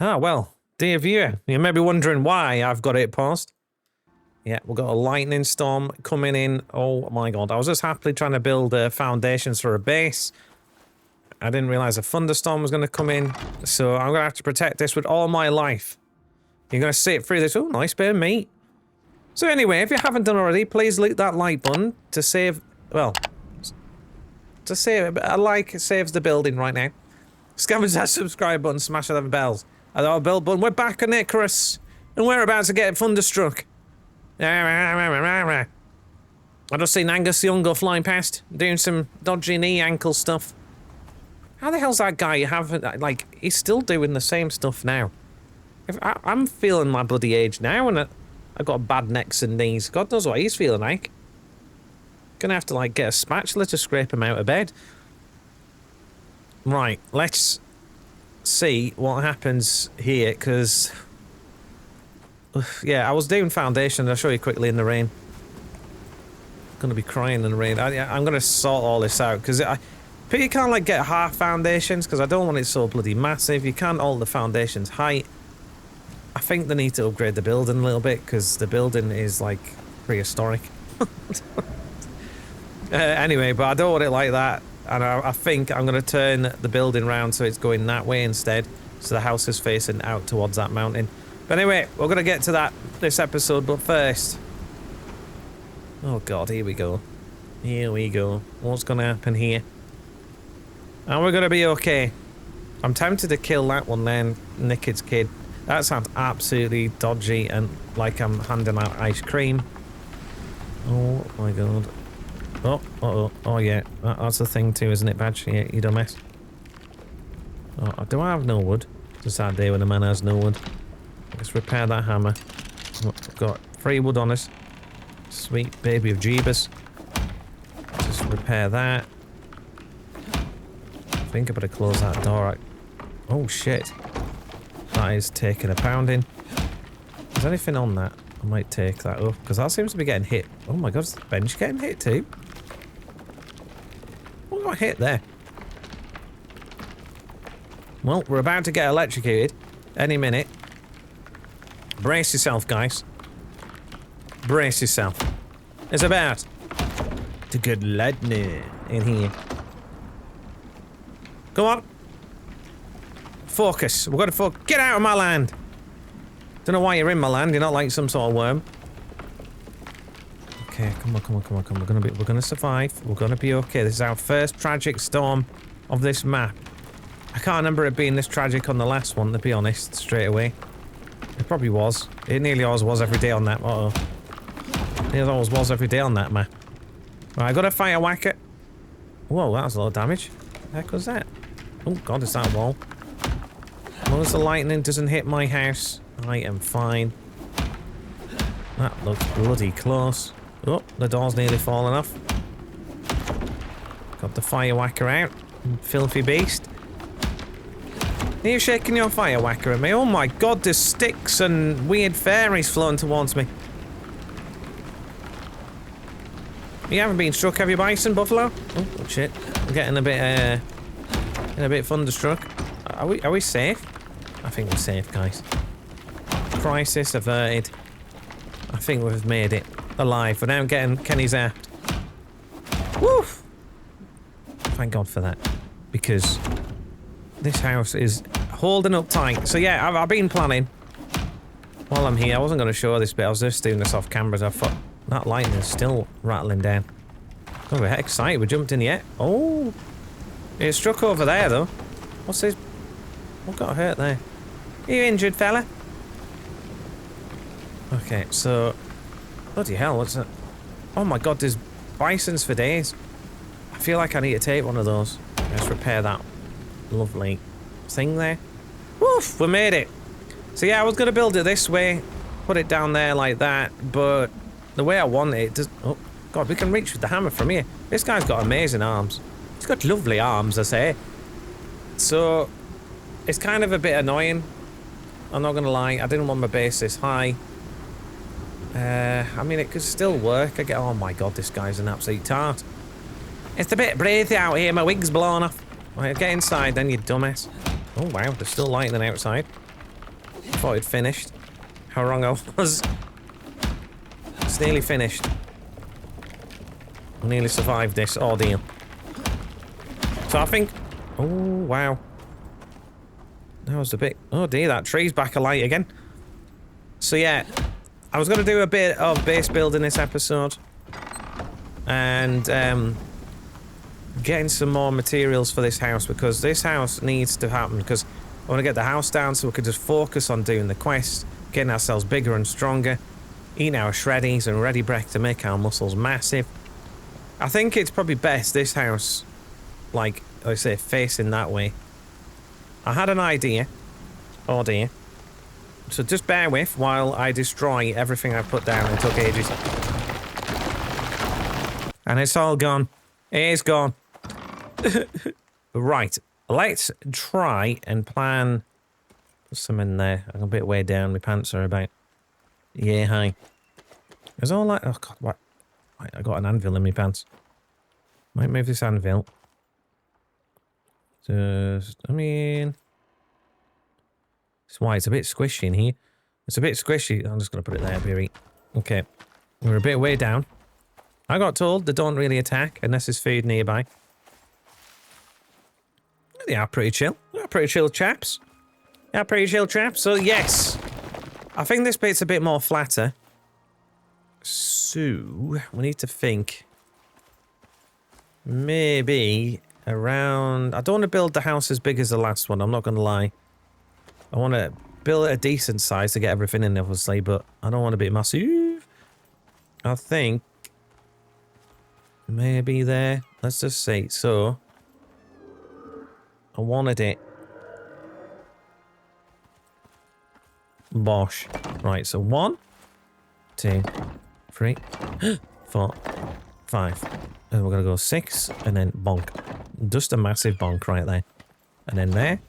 Ah, well, dear viewer, you may be wondering why I've got it paused. Yeah, we've got a lightning storm coming in. Oh my god, I was just happily trying to build foundations for a base. I didn't realize a thunderstorm was going to come in, so I'm going to have to protect this with all my life. You're going to sit through this. Oh, nice bit of meat. So anyway, if you haven't done already, please hit that like button to save, well, to save, a like saves the building right now. Scavenge that subscribe button, smash the bells. And our bell button. We're back on Icarus, and we're about to get thunderstruck. I just seen Angus Young go flying past, doing some dodgy knee ankle stuff. How the hell's that guy? You haven't, like, he's still doing the same stuff now. I'm feeling my bloody age now, and I've got bad necks and knees. God knows what he's feeling like. Gonna have to, like, get a spatula to scrape him out of bed. Right, let's see what happens here, because... yeah, I was doing foundation. I'll show you quickly in the rain. Gonna be crying in the rain. I'm gonna sort all this out, because you can't, like, get half foundations, because I don't want it so bloody massive. You can't alter the foundation's height. I think they need to upgrade the building a little bit, because the building is, like, prehistoric. Anyway, but I don't want it like that. And I think I'm going to turn the building round so it's going that way instead. So the house is facing out towards that mountain. But anyway, we're going to get to that this episode. But first... oh god, here we go. Here we go. What's going to happen here? And we're going to be okay. I'm tempted to kill that one then, Nickid's kid. That sounds absolutely dodgy and like I'm handing out ice cream. Oh my god. Oh yeah, that's the thing too, isn't it, Badge? Yeah, you dumbass. Oh, do I have no wood? It's a sad day when a man has no wood. Let's repair that hammer. I've got 3 wood on us. Sweet baby of Jeebus. Just repair that. I think I better close that door. Oh shit. That is taking a pounding. Is there anything on that? I might take that up, because that seems to be getting hit. Oh my god, is the bench getting hit too? What got hit there? Well, we're about to get electrocuted any minute. Brace yourself, guys. Brace yourself. It's about to get lightning in here. Come on. Focus. We've got to focus. Get out of my land. Don't know why you're in my land. You're not like some sort of worm. Okay, come on. We're gonna survive. We're gonna be okay. This is our first tragic storm of this map. I can't remember it being this tragic on the last one, to be honest, straight away. It probably was. It nearly always was every day on that. Uh-oh. It always was every day on that map. Right, I got a fire whacker. Whoa, that was a lot of damage. What the heck was that? Oh god, is that a wall? As long as the lightning doesn't hit my house, I am fine. That looks bloody close. Oh, the door's nearly fallen off. Got the fire whacker out. Filthy beast. Are you shaking your fire whacker at me? Oh my god, there's Styx and weird fairies floating towards me. You haven't been struck, have you, Bison Buffalo? Oh shit. I'm getting a bit thunderstruck. Are we safe? I think we're safe, guys. Crisis averted. I think we've made it alive without getting Kenny's aft. Woof! Thank God for that. Because this house is holding up tight. So yeah, I've been planning while I'm here. I wasn't going to show this bit. I was just doing this off camera. I thought that lightning is still rattling down. Oh, we're excited. We jumped in yet. Oh! It struck over there, though. What's this? What got hurt there? Are you injured, fella? Okay, so... bloody hell, what's that? Oh my god, there's bisons for days. I feel like I need to take one of those. Let's repair that lovely thing there. Woof! We made it! So yeah, I was going to build it this way. Put it down there like that, but... the way I want it does... oh, god, we can reach with the hammer from here. This guy's got amazing arms. He's got lovely arms, I say. So... it's kind of a bit annoying. I'm not gonna lie, I didn't want my base this high. I mean, it could still work. Oh my god, this guy's an absolute tart. It's a bit breathy out here, my wig's blown off. Right, get inside then, you dumbass. Oh wow, there's still lightning outside. thought it'd finished. How wrong I was. It's nearly finished. I nearly survived this ordeal. So I think... Oh, wow. That was a bit... Oh dear, that tree's back alight again. So yeah, I was going to do a bit of base building this episode. And getting some more materials for this house, because this house needs to happen, because I want to get the house down so we can just focus on doing the quest, getting ourselves bigger and stronger, eating our shreddies and ready breath to make our muscles massive. I think it's probably best this house, like I say, facing that way. I had an idea. Oh dear. So just bear with while I destroy everything I put down. It took ages. And it's all gone. It is gone. Right. Let's try and plan... There's some in there. I'm a bit way down. My pants are about... Yeah, hi. It's all like... Oh, God, what? I got an anvil in my pants. Might move this anvil. Just... I mean... That's why it's a bit squishy in here. It's a bit squishy. I'm just going to put it there, Beery. Okay. We're a bit way down. I got told they don't really attack unless there's food nearby. They are pretty chill. They are pretty chill chaps. They are pretty chill chaps. So, yes. I think this bit's a bit more flatter. So, we need to think. Maybe around... I don't want to build the house as big as the last one. I'm not going to lie. I want to build it a decent size to get everything in, obviously. But I don't want to be massive. I think... Maybe there. Let's just see. So, I wanted it. Bosh. Right, so 1, 2, 3, 4, 5. And we're going to go 6, and then bonk. Just a massive bonk right there. And then there.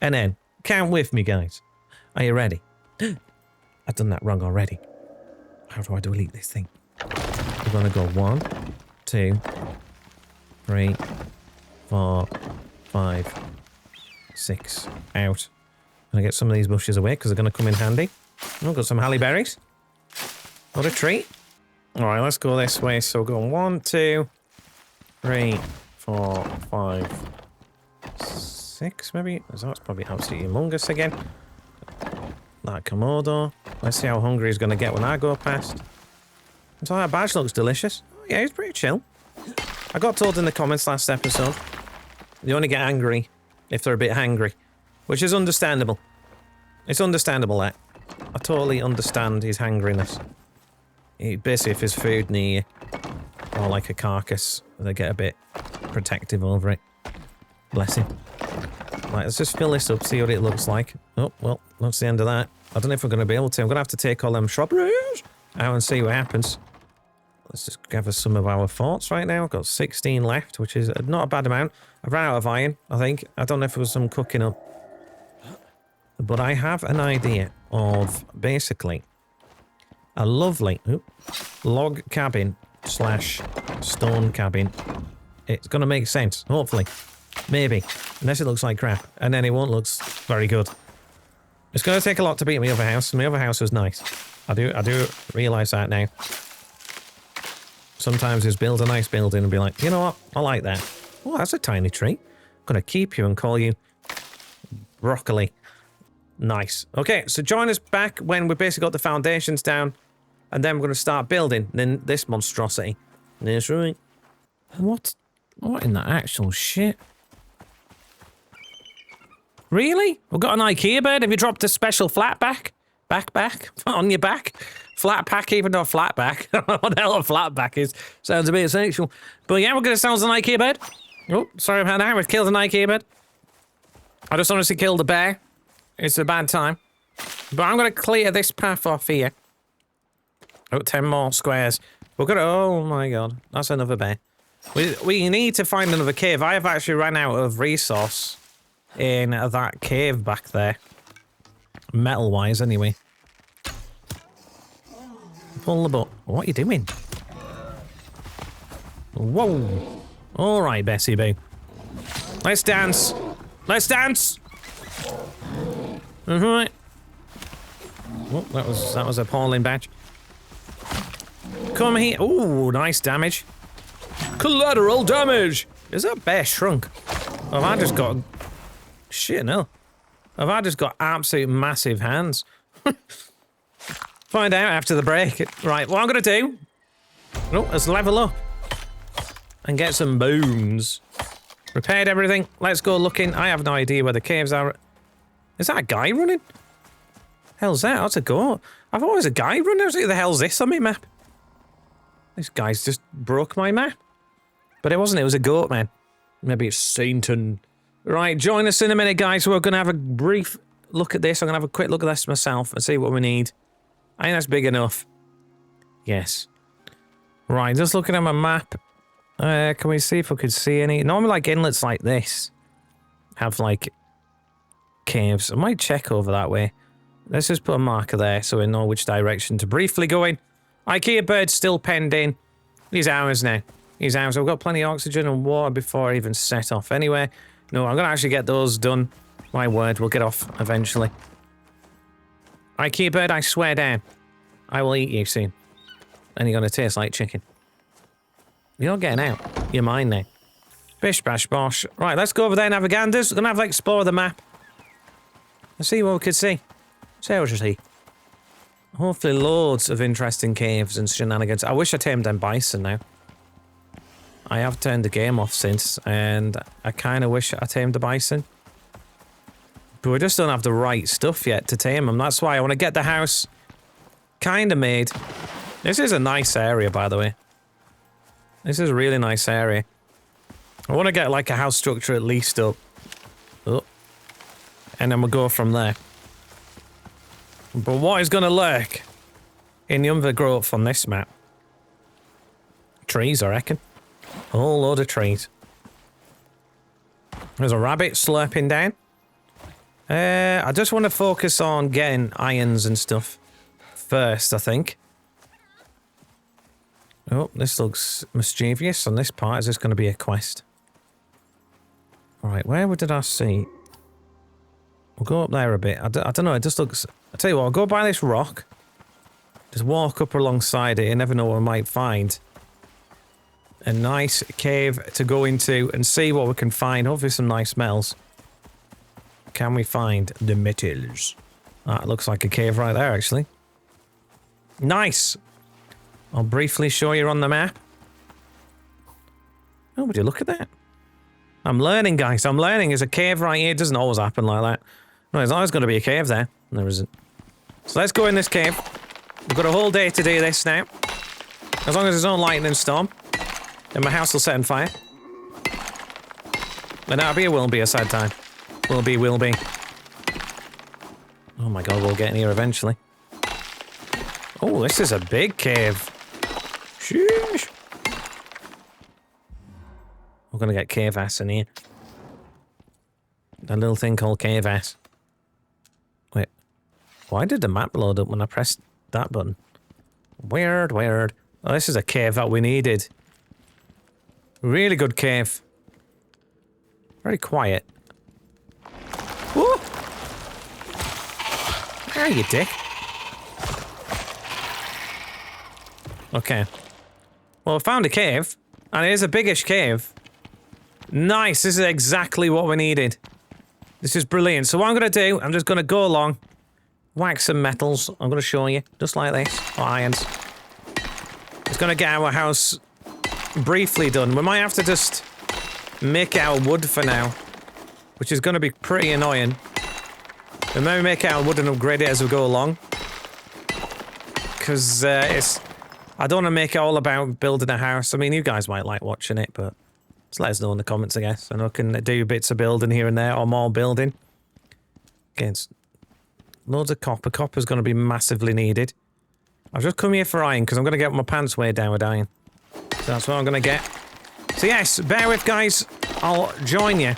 And then, count with me, guys. Are you ready? I've done that wrong already. How do I delete this thing? We're going to go 1, 2, 3, 4, 5, 6. Out. I'm going to get some of these bushes away because they're going to come in handy. Oh, got some halle berries. What a treat. Alright, let's go this way. So we're going 1, 2, 3, 4, 5, 6 maybe? That's probably absolutely humongous again. That Komodo. Let's see how hungry he's going to get when I go past. So that badge looks delicious. Oh, yeah, he's pretty chill. I got told in the comments last episode, they only get angry if they're a bit hangry, which is understandable. It's understandable, that. I totally understand his hangriness. Basically, if there's food near you, or like a carcass, they get a bit protective over it. Bless him. Right, let's just fill this up, see what it looks like. Oh, well, that's the end of that. I don't know if we're going to be able to. I'm going to have to take all them shrubberies out and see what happens. Let's just gather some of our thoughts right now. I've got 16 left, which is not a bad amount. I've run out of iron, I think. I don't know if it was some cooking up. But I have an idea of basically a lovely log cabin / stone cabin. It's going to make sense, hopefully. Maybe. Unless it looks like crap. And then it won't look very good. It's going to take a lot to beat my other house. My other house was nice. I do realise that now. Sometimes just build a nice building and be like, you know what? I like that. Oh, that's a tiny tree. I'm going to keep you and call you broccoli. Nice. Okay, so join us back when we've basically got the foundations down. And then we're going to start building then this monstrosity. That's right. What in the actual shit? Really? We've got an IKEA bed? Have you dropped a special flat back? Back? On your back? Flat pack, even though a flat back. I don't know what the hell a flat back is. Sounds a bit sexual. But yeah, we're going to sell an IKEA bed. Oh, sorry about that. We've killed an IKEA bed. I just honestly killed a bear. It's a bad time. But I'm going to clear this path off here. Oh, 10 more squares. We're going to... Oh my god. That's another bear. We need to find another cave. I have actually run out of resource in that cave back there. Metal-wise, anyway. Pull the boat. What are you doing? Whoa. All right, Bessie Boo. Let's dance. Let's dance. All right. Oh, that was appalling badge. Come here. Ooh, nice damage. Collateral damage! Is that bear shrunk? Have I just got... Shit, no. Have I just got absolute massive hands? Find out after the break. Right, what I'm gonna do... Oh, let's level up. And get some bones. Repaired everything. Let's go looking. I have no idea where the caves are. Is that a guy running? Hell's that? That's a goat. I thought it was a guy running. What the hell's this on my map? This guy's just broke my map. But it wasn't. It was a goat, man. Maybe it's Satan. Right, join us in a minute, guys. We're going to have a brief look at this. I'm going to have a quick look at this myself and see what we need. I think that's big enough. Yes. Right, just looking at my map. Can we see if we could see any? Normally, like, inlets like this have, like, caves. I might check over that way. Let's just put a marker there so we know which direction to briefly go in. IKEA bird's still penned in. He's ours now. He's ours. I've got plenty of oxygen and water before I even set off. Anyway, no, I'm going to actually get those done. My word, we'll get off eventually. IKEA bird, I swear down. I will eat you soon. And you're going to taste like chicken. You're not getting out. You're mine now. Bish bash bosh. Right, let's go over there, Naviganders. We're going to have to explore the map. Let's see what we could see. See what you see. Hopefully loads of interesting caves and shenanigans. I wish I tamed them bison now. I have turned the game off since, and I kind of wish I tamed the bison. But we just don't have the right stuff yet to tame them. That's why I want to get the house kind of made. This is a nice area, by the way. This is a really nice area. I want to get like a house structure at least up. Oh. And then we'll go from there. But what is going to lurk in the undergrowth on this map? Trees, I reckon. A whole load of trees. There's a rabbit slurping down. I just want to focus on getting irons and stuff first, I think. Oh, this looks mischievous on this part. Is this going to be a quest? Alright, where did I see? We'll go up there a bit. I don't know, it just looks... I'll tell you what, I'll go by this rock. Just walk up alongside it. You never know what we might find. A nice cave to go into and see what we can find. Hopefully some nice metals. Can we find the metals? That looks like a cave right there, actually. Nice! I'll briefly show you on the map. Oh, would you look at that? I'm learning, guys. I'm learning. There's a cave right here. It doesn't always happen like that. No, there's always going to be a cave there. There isn't. So let's go in this cave. We've got a whole day to do this now. As long as there's no lightning storm, then my house will set on fire. And that'll be a will be a sad time. Will be. Oh my god, we'll get in here eventually. Oh, this is a big cave. Sheesh. We're gonna get cave ass in here. That little thing called cave ass. Wait. Why did the map load up when I pressed that button? Weird. Oh, this is a cave that we needed. Really good cave. Very quiet. Woo! Ah, you dick. Okay. Well, I found a cave. And it is a biggish cave. Nice, this is exactly what we needed. This is brilliant. So what I'm going to do, I'm just going to go along. Whack some metals. I'm going to show you. Just like this. Or irons. Just going to get our house briefly done. We might have to just make our wood for now. Which is going to be pretty annoying. We may make our wood and upgrade it as we go along. Because it's... I don't want to make it all about building a house. I mean, you guys might like watching it, but just let us know in the comments, I guess. And I can do bits of building here and there, or more building. Again, loads of copper. Copper's going to be massively needed. I've just come here for iron, because I'm going to get my pants weighed down with iron. So that's what I'm going to get. So yes, bear with, guys. I'll join you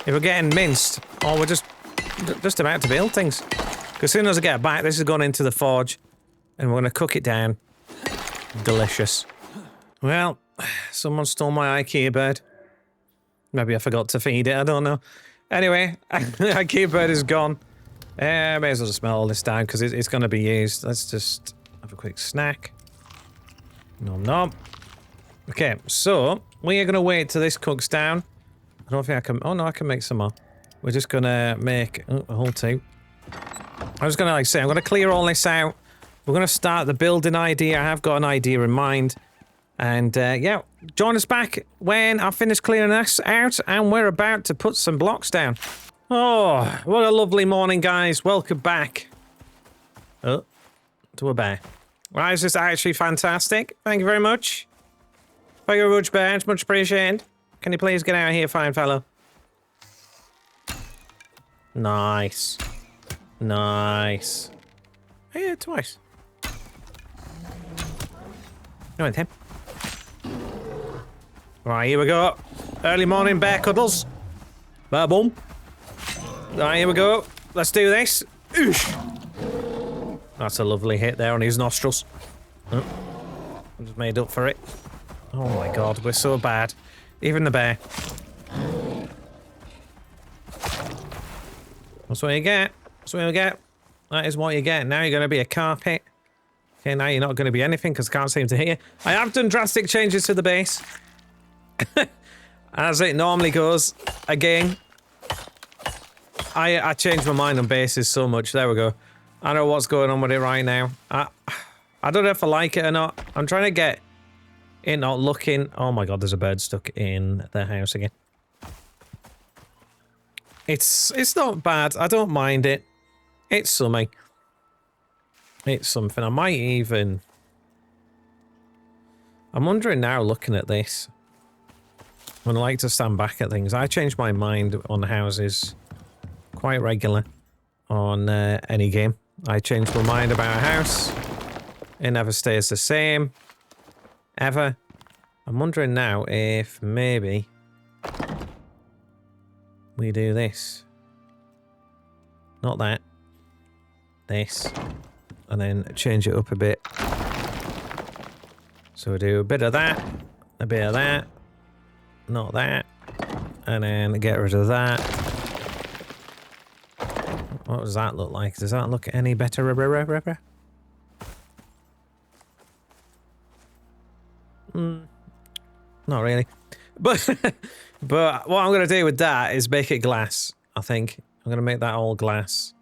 if we're getting minced, or we're just about to build things. Because as soon as I get back, this is going into the forge, and we're going to cook it down. Delicious. Well, someone stole my IKEA bird. Maybe I forgot to feed it, I don't know. Anyway, IKEA bird is gone. May as well just melt all this down because it's going to be used. Let's just have a quick snack. Nom nom. Okay, so we are going to wait till this cooks down. I don't think I can... Oh, no, I can make some more. We're just going to make a whole two. I was going to, like say, I'm going to clear all this out. We're going to start the building idea. I have got an idea in mind. And, yeah, join us back when I finish clearing this out and we're about to put some blocks down. Oh, what a lovely morning, guys. Welcome back. Oh, to a bear. Right, is this actually fantastic? Thank you very much. Thank you very much, bear. It's much appreciated. Can you please get out of here, fine fellow? Nice. Nice. Yeah, twice. Go on, Tim. Right, here we go. Early morning bear cuddles. Ba-boom. Right, here we go. Let's do this. Oosh. That's a lovely hit there on his nostrils. Oh, I just made up for it. Oh my god, we're so bad. Even the bear. That's what you get. That's what you get. That is what you get. Now you're going to be a carpet. Okay, now you're not going to be anything because I can't seem to hit you. I have done drastic changes to the base. As it normally goes. Again. I changed my mind on bases so much. There we go. I know what's going on with it right now. I don't know if I like it or not. I'm trying to get it not looking... Oh my god, there's a bird stuck in the house again. It's not bad. I don't mind it. It's something. It's something. I might even... I'm wondering now, looking at this. When I like to stand back at things. I change my mind on houses quite regular on any game. I change my mind about a house. It never stays the same. Ever. I'm wondering now if maybe we do this. Not that. This. And then change it up a bit. So we do a bit of that. A bit of that. Not that. And then get rid of that. What does that look like? Does that look any better? Not really. But what I'm going to do with that is make it glass, I think. I'm going to make that all glass.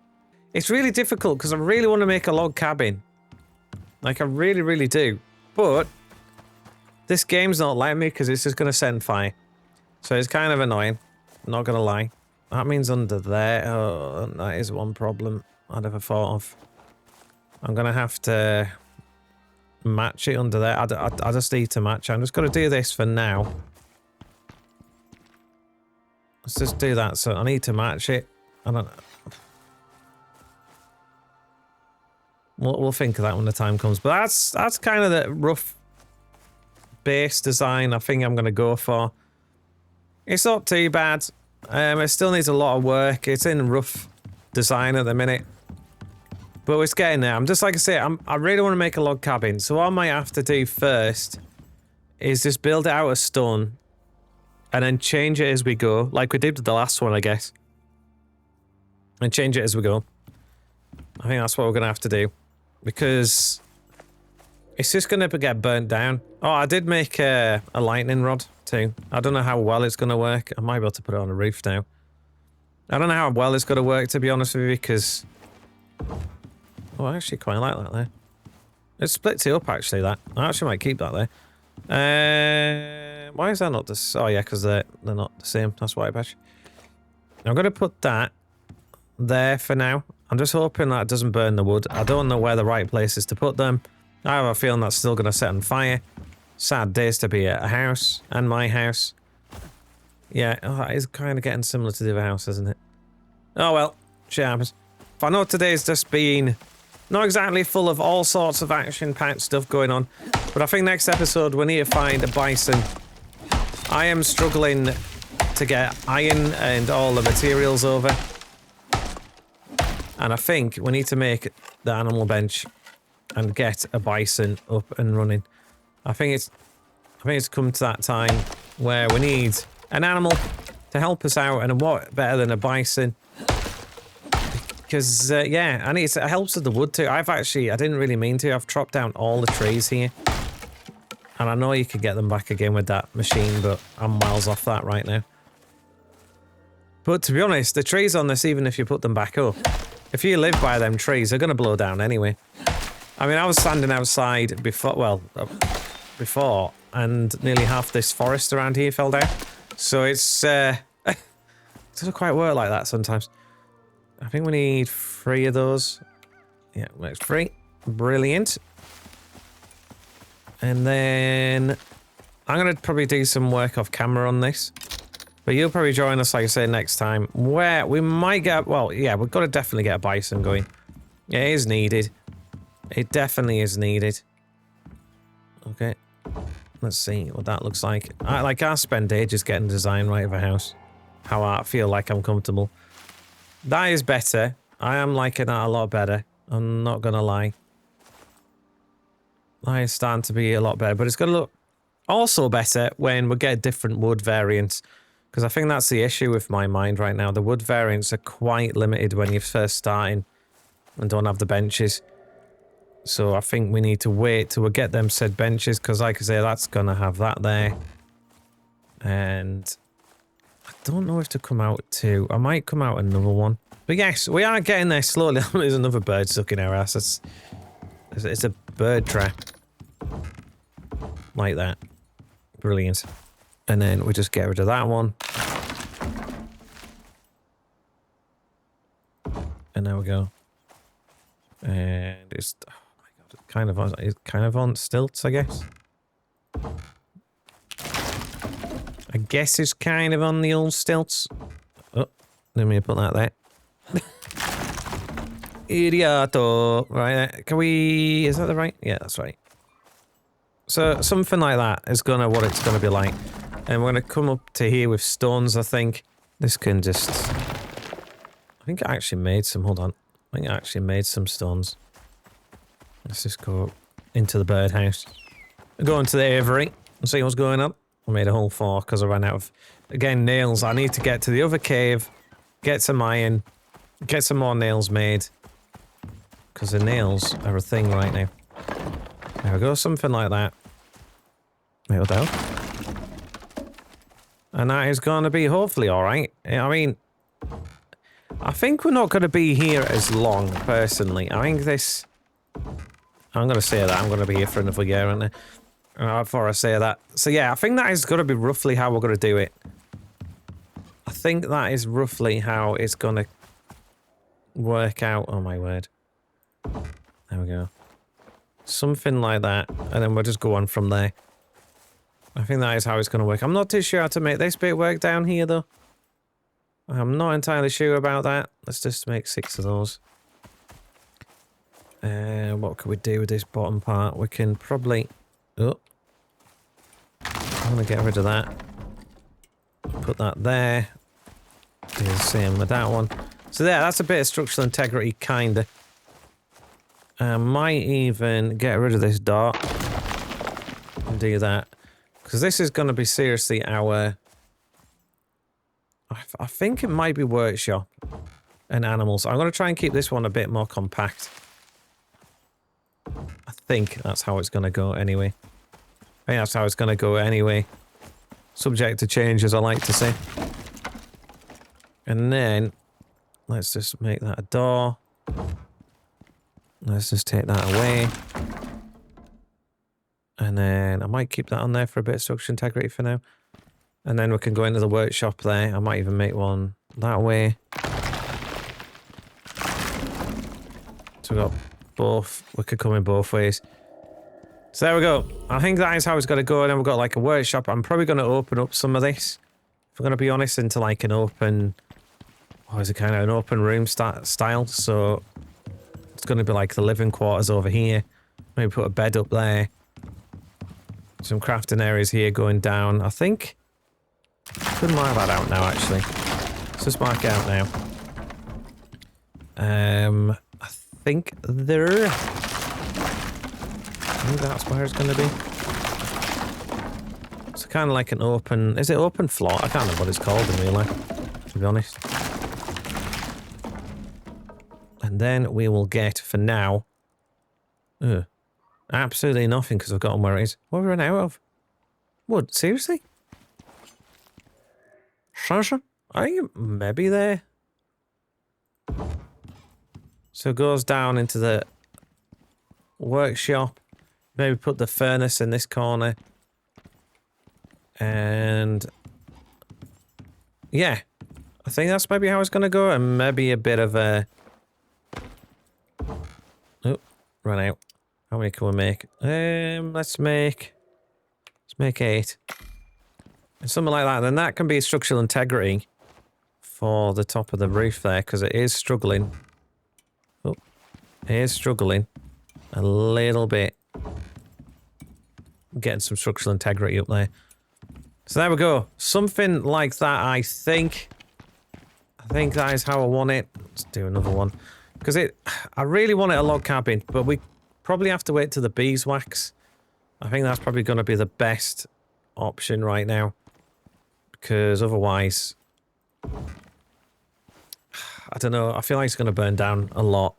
It's really difficult because I really want to make a log cabin. Like, I really, really do. But this game's not letting me because it's just going to send fire. So it's kind of annoying. I'm not going to lie. That means under there. Oh, that is one problem I never thought of. I'm going to have to match it under there. I just need to match. I'm just going to do this for now. Let's just do that. So I need to match it. I don't know. We'll think of that when the time comes. But that's kind of the rough base design I think I'm going to go for. It's not too bad. It still needs a lot of work. It's in rough design at the minute. But it's getting there. I'm just, like I say, I really want to make a log cabin. So what I might have to do first is just build it out of stone and then change it as we go. Like we did with the last one, I guess. And change it as we go. I think that's what we're going to have to do. Because it's just going to get burnt down. Oh, I did make a lightning rod too. I don't know how well it's going to work. I might be able to put it on a roof now. I don't know how well it's going to work, to be honest with you, because... Oh, I actually quite like that there. It splits it up, actually, that. I actually might keep that there. Why is that not the... Oh, yeah, because they're not the same. That's why I bet. I'm going to put that there for now. I'm just hoping that it doesn't burn the wood. I don't know where the right place is to put them. I have a feeling that's still going to set on fire. Sad days to be at a house, and my house. Yeah, oh, that is kind of getting similar to the other house, isn't it? Oh well, shit happens. I know today's just been not exactly full of all sorts of action-packed stuff going on, but I think next episode we need to find a bison. I am struggling to get iron and all the materials over. And I think we need to make the animal bench and get a bison up and running. I think it's come to that time where we need an animal to help us out, and what better than a bison? Because, yeah, and it helps with the wood too. I didn't really mean to. I've chopped down all the trees here. And I know you could get them back again with that machine, but I'm miles off that right now. But to be honest, the trees on this, even if you put them back up, if you live by them trees, they're going to blow down anyway. I mean, I was standing outside before, and nearly half this forest around here fell down. So it's, it doesn't quite work like that sometimes. I think we need 3 of those. Yeah, that's 3. Brilliant. And then I'm going to probably do some work off camera on this. But you'll probably join us, like I say, next time, where we might get, well, yeah, we've got to definitely get a bison going. Yeah, it is needed. It definitely is needed. Okay. Let's see what that looks like. I spend ages getting design right of a house. How I feel like I'm comfortable. That is better. I am liking that a lot better. I'm not gonna lie. That is starting to be a lot better, but it's gonna look also better when we get different wood variants. Because I think that's the issue with my mind right now. The wood variants are quite limited when you're first starting and don't have the benches. So I think we need to wait till we get them said benches, because like I say, that's gonna have that there. And I don't know if to come out too. I might come out another one. But yes, we are getting there slowly. There's another bird stuck in our ass. It's a bird trap. Like that. Brilliant. And then we just get rid of that one. And there we go. And it's, oh my god, it's kind of on stilts, I guess. I guess it's kind of on the old stilts. Oh, let me put that there. Idioto. Right, can we... Is that the right? Yeah, that's right. So, something like that is what it's gonna be like. And we're gonna come up to here with stones, I think. This can just... I think I actually made some... Hold on. I think I actually made some stones. Let's just go into the birdhouse. Go into the aviary and see what's going on. I made a whole 4 because I ran out of... Again, nails. I need to get to the other cave, get some iron, get some more nails made. Because the nails are a thing right now. There we go, something like that. It'll do. And that is going to be hopefully alright. I mean, I think we're not going to be here as long, personally. I think this... I'm going to say that. I'm going to be here for another year, aren't I? Before I say that. So yeah, I think that is going to be roughly how we're going to do it. I think that is roughly how it's going to work out. Oh my word. There we go. Something like that. And then we'll just go on from there. I think that is how it's going to work. I'm not too sure how to make this bit work down here, though. I'm not entirely sure about that. Let's just make 6 of those. What can we do with this bottom part? We can probably... Oh. I'm going to get rid of that. Put that there. Do the same with that one. So there, that's a bit of structural integrity, kind of. I might even get rid of this dot. And do that. Because this is going to be seriously our... I think it might be workshop and animals. I'm going to try and keep this one a bit more compact. I think that's how it's going to go anyway. I think that's how it's going to go anyway. Subject to change, as I like to say. And then, let's just make that a door. Let's just take that away. And then, I might keep that on there for a bit of structural integrity for now. And then we can go into the workshop there. I might even make one that way. So we got both. We could come in both ways. So there we go. I think that is how it's got to go. And then we've got like a workshop. I'm probably going to open up some of this, if I'm going to be honest, into like an open... What is it, kind of an open room style? So it's going to be like the living quarters over here. Maybe put a bed up there. Some crafting areas here going down. I think... Could mark that out now, actually. Let's just mark it out now. I think there... I think that's where it's going to be. It's kind of like an open... Is it open floor? I can't remember what it's called in real life, to be honest. And then we will get, for now, absolutely nothing because I've got them where it is. What have we run out of? What? Seriously? Treasure? Are you maybe there? So it goes down into the workshop. Maybe put the furnace in this corner. And yeah, I think that's maybe how it's going to go. And maybe a bit of a... Oh, run out. How many can we make? Let's make 8. And something like that. Then that can be structural integrity for the top of the roof there, because it is struggling. Oh, it is struggling a little bit. Getting some structural integrity up there. So there we go. Something like that, I think. I think that is how I want it. Let's do another one. Because I really want it a log cabin, but we probably have to wait till the beeswax. I think that's probably going to be the best option right now. Because otherwise, I don't know, I feel like it's going to burn down a lot.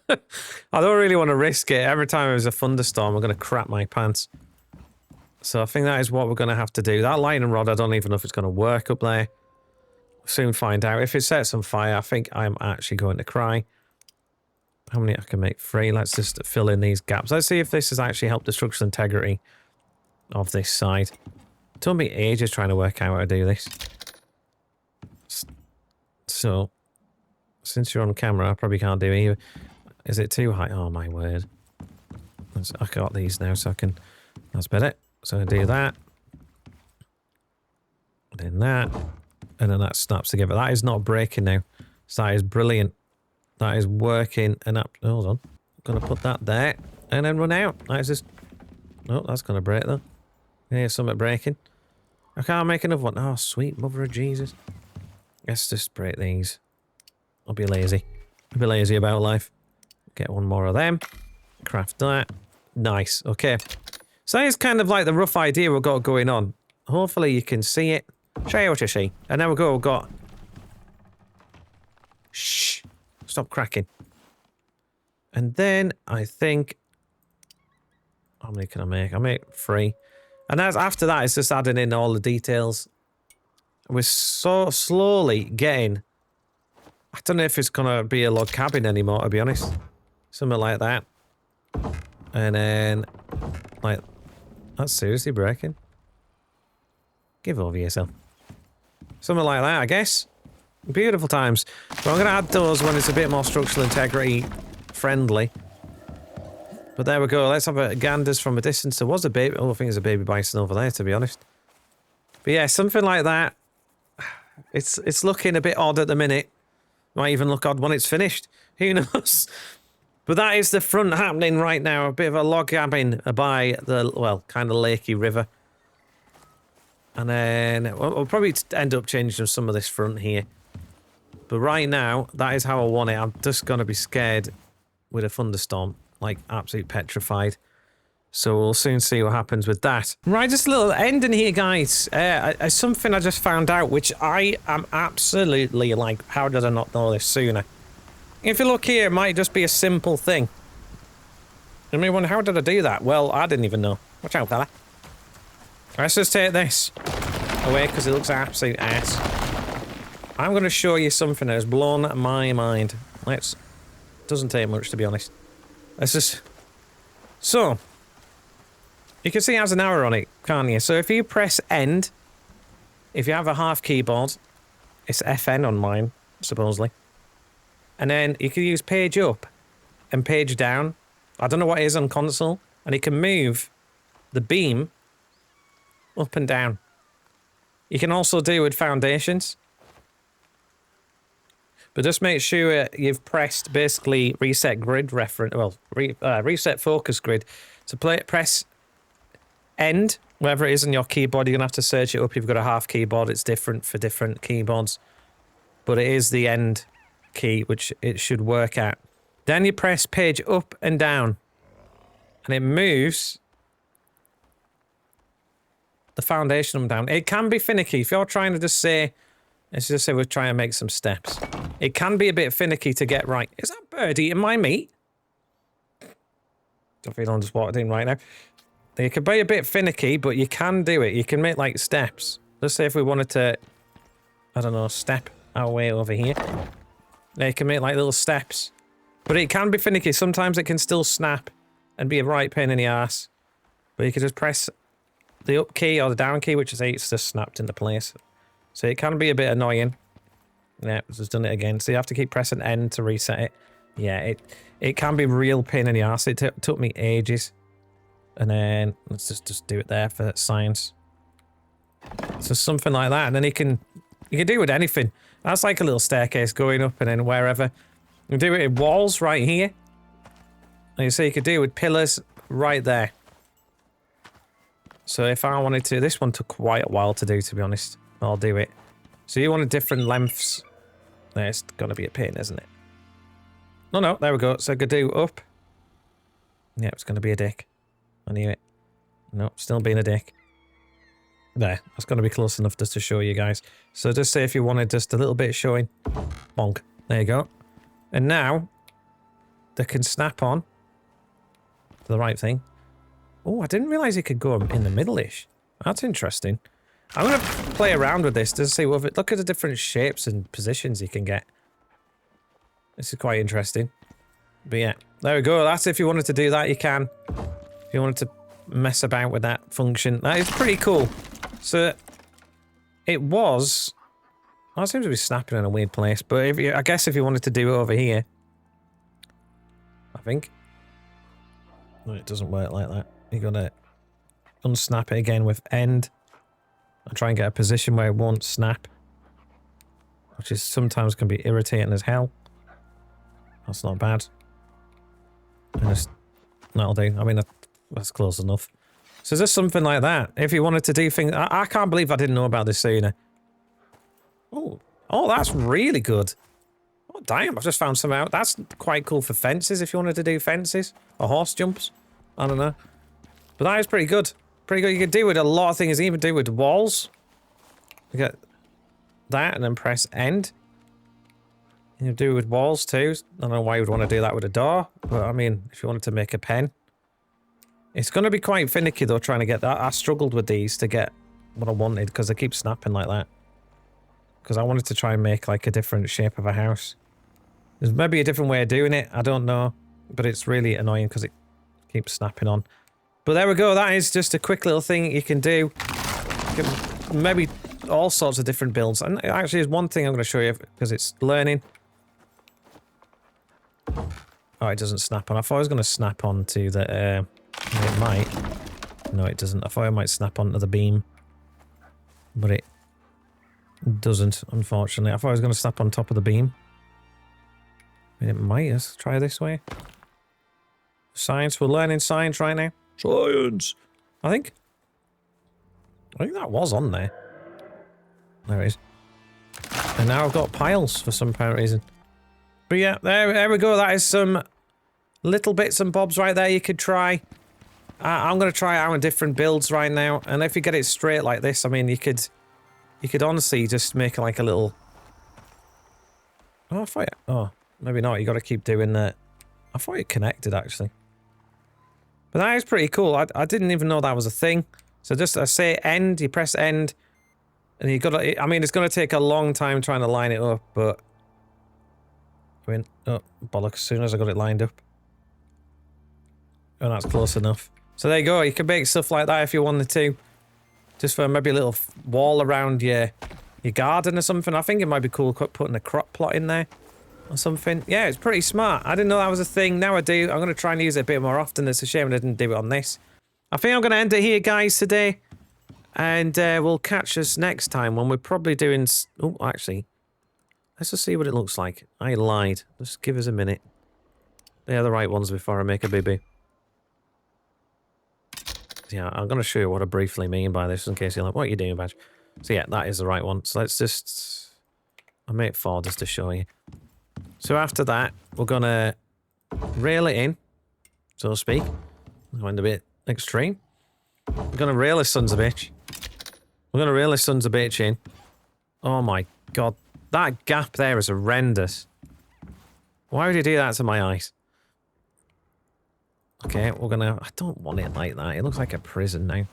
I don't really want to risk it. Every time there's a thunderstorm, I'm going to crap my pants. So I think that is what we're going to have to do. That lightning rod, I don't even know if it's going to work up there. We'll soon find out. If it sets on fire, I think I'm actually going to cry. How many I can make? 3. Let's just fill in these gaps. Let's see if this has actually helped the structural integrity of this side. It took me ages trying to work out how to do this. So, since you're on camera, I probably can't do it either. Is it too high? Oh my word. I got these now, so I can... That's better. So I do that. Then that. And then that snaps together. That is not breaking now. So that is brilliant. That is working. And up. Hold on. I'm going to put that there. And then run out. That is just... Oh, that's going to break though. Here's something breaking. I can't make another one. Oh, sweet mother of Jesus. Let's just break these. I'll be lazy. I'll be lazy about life. Get one more of them. Craft that. Nice. Okay. So that is kind of like the rough idea we've got going on. Hopefully you can see it. Show you what you see. And there we go. We've got... Shh. Stop cracking. And then I think... How many can I make? I make 3. And as after that, it's just adding in all the details. We're so slowly getting... I don't know if it's going to be a log cabin anymore, to be honest. Something like that. And then... Like... That's seriously breaking. Give over yourself. Something like that, I guess. Beautiful times. So I'm going to add those when it's a bit more structural integrity friendly. But there we go. Let's have a ganders from a distance. There was a baby... Oh, I think there's a baby bison over there, to be honest. But yeah, something like that. It's looking a bit odd at the minute. Might even look odd when it's finished. Who knows? But that is the front happening right now. A bit of a log cabin by the, well, kind of lakey river. And then we'll probably end up changing some of this front here. But right now, that is how I want it. I'm just going to be scared with a thunderstorm. Like, absolute petrified. So we'll soon see what happens with that. Right, just a little ending here, guys. Something I just found out, which I am absolutely like, how did I not know this sooner? If you look here, it might just be a simple thing. You may wonder, how did I do that? Well, I didn't even know. Watch out, fella. Let's just take this away, because it looks absolute ass. I'm going to show you something that has blown my mind. Doesn't take much, to be honest. Let's just... So... You can see it has an arrow on it, can't you? So if you press end, if you have a half keyboard, it's FN on mine, supposedly. And then you can use page up and page down. I don't know what it is on console. And it can move the beam up and down. You can also do with foundations. But just make sure you've pressed basically reset grid reference, well, reset focus grid. So press end, wherever it is on your keyboard. You're going to have to search it up. You've got a half keyboard. It's different for different keyboards. But it is the end key, which it should work at. Then you press page up and down. And it moves the foundation down. It can be finicky. If you're trying to just say, Let's just say we're trying to make some steps. It can be a bit finicky to get right. Is that bird eating my meat? I feel I'm just walked in right now. It can be a bit finicky, but you can do it. You can make like steps. Let's say if we wanted to, I don't know, step our way over here. You can make like little steps. But it can be finicky. Sometimes it can still snap and be a right pain in the ass. But you can just press the up key or the down key, which is it's just snapped into place. So it can be a bit annoying. Yeah, it's just done it again. So you have to keep pressing N to reset it. Yeah, it can be a real pain in the ass. It took me ages. And then let's just do it there for science. So something like that. And then you can do it with anything. That's like a little staircase going up and then wherever. You can do it in walls right here. Like you say, you could do it with pillars right there. So if I wanted to, this one took quite a while to do, to be honest. I'll do it. So you wanted different lengths. It's gonna be a pain, isn't it? No, there we go. So I could do up. Yeah, it's gonna be a dick. I knew it. No, still being a dick. There, that's gonna be close enough just to show you guys. So just say if you wanted just a little bit showing. Bonk. There you go. And now, they can snap on to the right thing. Oh, I didn't realise it could go in the middle-ish. That's interesting. I'm going to play around with this to see what it... Look at the different shapes and positions you can get. This is quite interesting. But yeah, there we go. That's if you wanted to do that, you can. If you wanted to mess about with that function. That is pretty cool. So, it was... Well, it seems to be snapping in a weird place, but if you, I guess if you wanted to do it over here... I think. No, it doesn't work like that. You're gonna unsnap it again with end. And try and get a position where it won't snap. Which is sometimes can be irritating as hell. That's not bad. And just, that'll do. I mean, that's close enough. So just something like that. If you wanted to do things... I can't believe I didn't know about this sooner. Oh, that's really good. Oh, damn, I've just found some out. That's quite cool for fences, if you wanted to do fences. Or horse jumps. I don't know. But that is pretty good. Pretty good. You can do with a lot of things. You can even do with walls. You get that and then press end. You can do it with walls too. I don't know why you would want to do that with a door. But I mean, if you wanted to make a pen. It's going to be quite finicky though, trying to get that. I struggled with these to get what I wanted because they keep snapping like that. Because I wanted to try and make like a different shape of a house. There's maybe a different way of doing it. I don't know. But it's really annoying because it keeps snapping on. But there we go. That is just a quick little thing you can do. You can maybe all sorts of different builds. And actually, there's one thing I'm going to show you because it's learning. Oh, it doesn't snap on. I thought I was going to snap on to the... it might. No, it doesn't. I thought it might snap onto the beam. But it doesn't, unfortunately. I thought I was going to snap on top of the beam. I mean, it might. Let's try this way. Science. We're learning science right now. Science! I think that was on there. There it is. And now I've got piles for some apparent reason. But yeah, there we go. That is some little bits and bobs right there you could try. I'm going to try out on different builds right now. And if you get it straight like this, I mean, you could honestly just make like a little... Oh, I thought... Oh, maybe not. You got to keep doing that. I thought it connected, actually. But that is pretty cool. I didn't even know that was a thing. So just, I say end, you press end. And you got to... I mean, it's going to take a long time trying to line it up, but... I mean, oh, bollocks, as soon as I got it lined up. Oh, that's close enough. So there you go. You can make stuff like that if you wanted to. Just for maybe a little wall around your garden or something. I think it might be cool putting a crop plot in there or something. Yeah, it's pretty smart. I didn't know that was a thing. Now I do. I'm going to try and use it a bit more often. It's a shame I didn't do it on this. I think I'm going to end it here, guys, today. And we'll catch us next time when we're probably doing... Oh, actually. Let's just see what it looks like. I lied. Just give us a minute. They're the right ones before I make a boo-boo. Yeah, I'm going to show you what I briefly mean by this in case you're like, what are you doing, Badge? So yeah, that is the right one. So let's just... I'll make 4 just to show you. So after that, we're going to rail it in, so to speak. I went a bit extreme. We're going to rail this son's a bitch. We're going to rail this son's a bitch in. Oh my God, that gap there is horrendous. Why would you do that to my eyes? Okay, we're gonna... I don't want it like that. It looks like a prison now.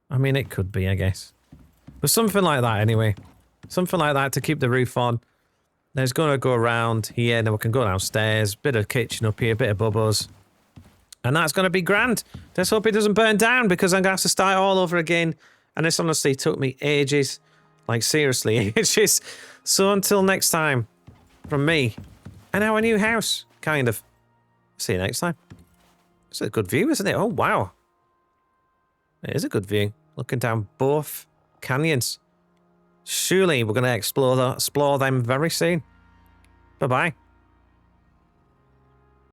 I mean, it could be, I guess. But something like that anyway. Something like that to keep the roof on. There's gonna go around here, then we can go downstairs. Bit of kitchen up here, bit of bubbles. And that's gonna be grand. Let's hope it doesn't burn down because I'm gonna have to start all over again. And this honestly took me ages. Like, seriously, ages. So until next time, from me, and our new house, kind of. See you next time. It's a good view, isn't it? Oh, wow. It is a good view. Looking down both canyons. Surely we're going to explore them very soon. Bye-bye.